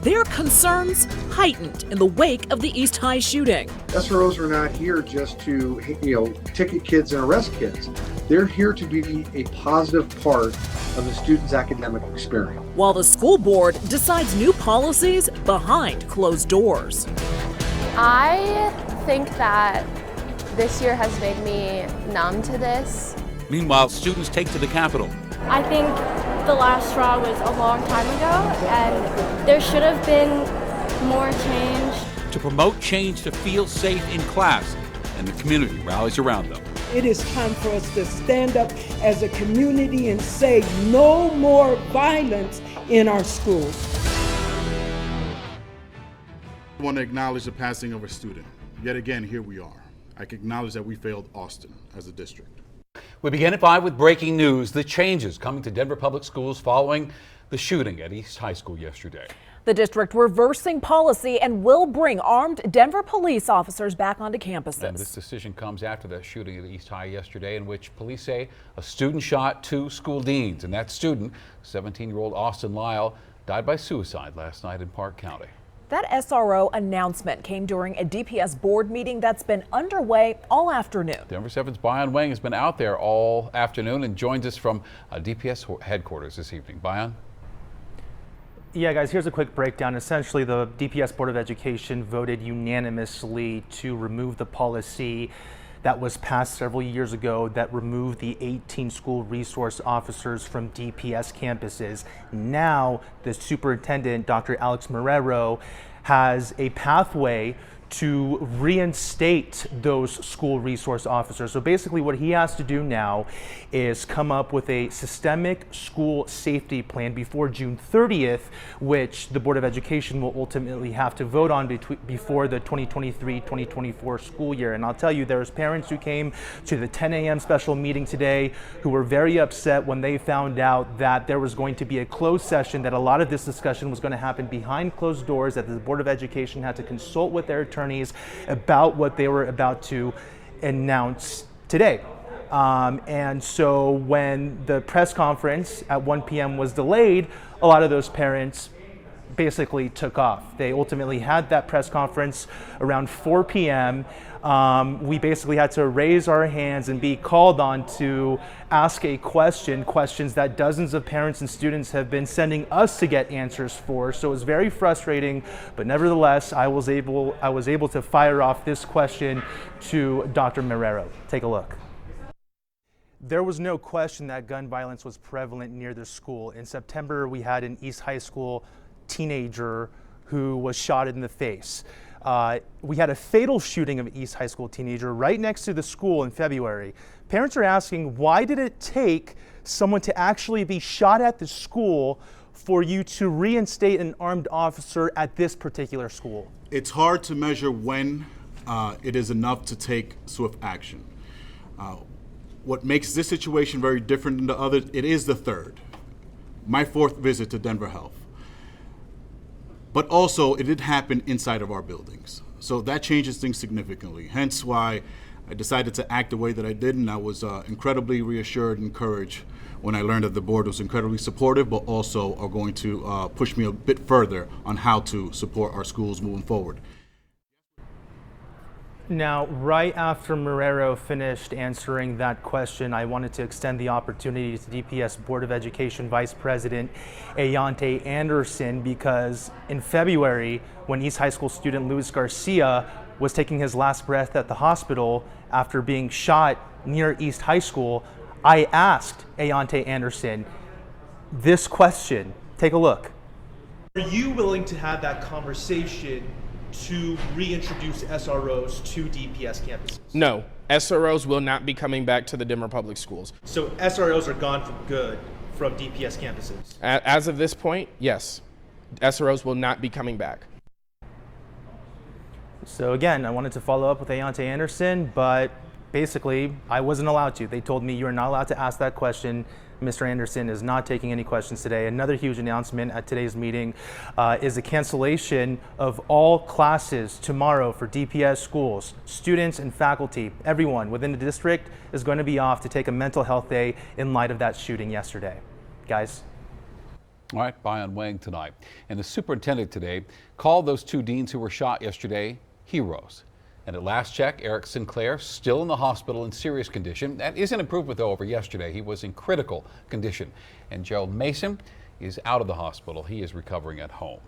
Their concerns heightened in the wake of the East High shooting. SROs are not here just to, ticket kids and arrest kids. They're here to be a positive part of the student's academic experience. While the school board decides new policies behind closed doors. I think that this year has made me numb to this. Meanwhile, students take to the Capitol. I think the last straw was a long time ago, and there should have been more change. To promote change to feel safe in class, and the community rallies around them. It is time for us to stand up as a community and say no more violence in our schools. I want to acknowledge the passing of a student. Yet again, here we are. I can acknowledge that we failed Austin as a district. We begin at 5 with breaking news. The changes coming to Denver Public Schools following the shooting at East High School yesterday. The district reversing policy and will bring armed Denver police officers back onto campuses. And this decision comes after that shooting at East High yesterday, in which police say a student shot 2 school deans. And that student, 17-year-old Austin Lyle, died by suicide last night in Park County. That SRO announcement came during a DPS board meeting that's been underway all afternoon. Denver 7's Bayan Wang has been out there all afternoon and joins us from DPS headquarters this evening. Bayan? Yeah, guys, here's a quick breakdown. Essentially, the DPS Board of Education voted unanimously to remove the policy that was passed several years ago that removed the 18 school resource officers from DPS campuses. Now, the superintendent, Dr. Alex Marrero, has a pathway to reinstate those school resource officers. So basically what he has to do now is come up with a systemic school safety plan before June 30th, which the Board of Education will ultimately have to vote on before the 2023-2024 school year. And I'll tell you, there's parents who came to the 10 a.m. special meeting today who were very upset when they found out that there was going to be a closed session, that a lot of this discussion was going to happen behind closed doors, that the Board of Education had to consult with their attorneys about what they were about to announce today. And so when the press conference at 1 p.m. was delayed, a lot of those parents basically took off. They ultimately had that press conference around 4 p.m. We basically had to raise our hands and be called on to ask a questions that dozens of parents and students have been sending us to get answers for. So it was very frustrating, but nevertheless, I was able to fire off this question to Dr. Marrero. Take a look. There was no question that gun violence was prevalent near the school. In September, we had an East High School teenager who was shot in the face. We had a fatal shooting of an East High School teenager right next to the school in February. Parents are asking, why did it take someone to actually be shot at the school for you to reinstate an armed officer at this particular school? It's hard to measure when it is enough to take swift action. What makes this situation very different than the others, it is the third, my 4th visit to Denver Health. But also, it did happen inside of our buildings. So that changes things significantly. Hence why I decided to act the way that I did, and I was incredibly reassured and encouraged when I learned that the board was incredibly supportive, but also are going to push me a bit further on how to support our schools moving forward. Now, right after Marrero finished answering that question, I wanted to extend the opportunity to DPS Board of Education Vice President Ayante Anderson, because in February, when East High School student Luis Garcia was taking his last breath at the hospital after being shot near East High School, I asked Ayante Anderson this question. Take a look. Are you willing to have that conversation to reintroduce SROs to DPS campuses? No, SROs will not be coming back to the Denver Public Schools. So SROs are gone for good from DPS campuses? As of this point, yes. SROs will not be coming back. So again, I wanted to follow up with Ayante Anderson, but basically I wasn't allowed to. They told me you are not allowed to ask that question. Mr. Anderson is not taking any questions today. Another huge announcement at today's meeting is the cancellation of all classes tomorrow for DPS schools. Students and faculty, everyone within the district is going to be off to take a mental health day in light of that shooting yesterday. Guys. All right, bye on weighing tonight. And the superintendent today called those 2 deans who were shot yesterday heroes. And at last check, Eric Sinclair still in the hospital in serious condition. That is an improvement, though, over yesterday. He was in critical condition. And Gerald Mason is out of the hospital. He is recovering at home.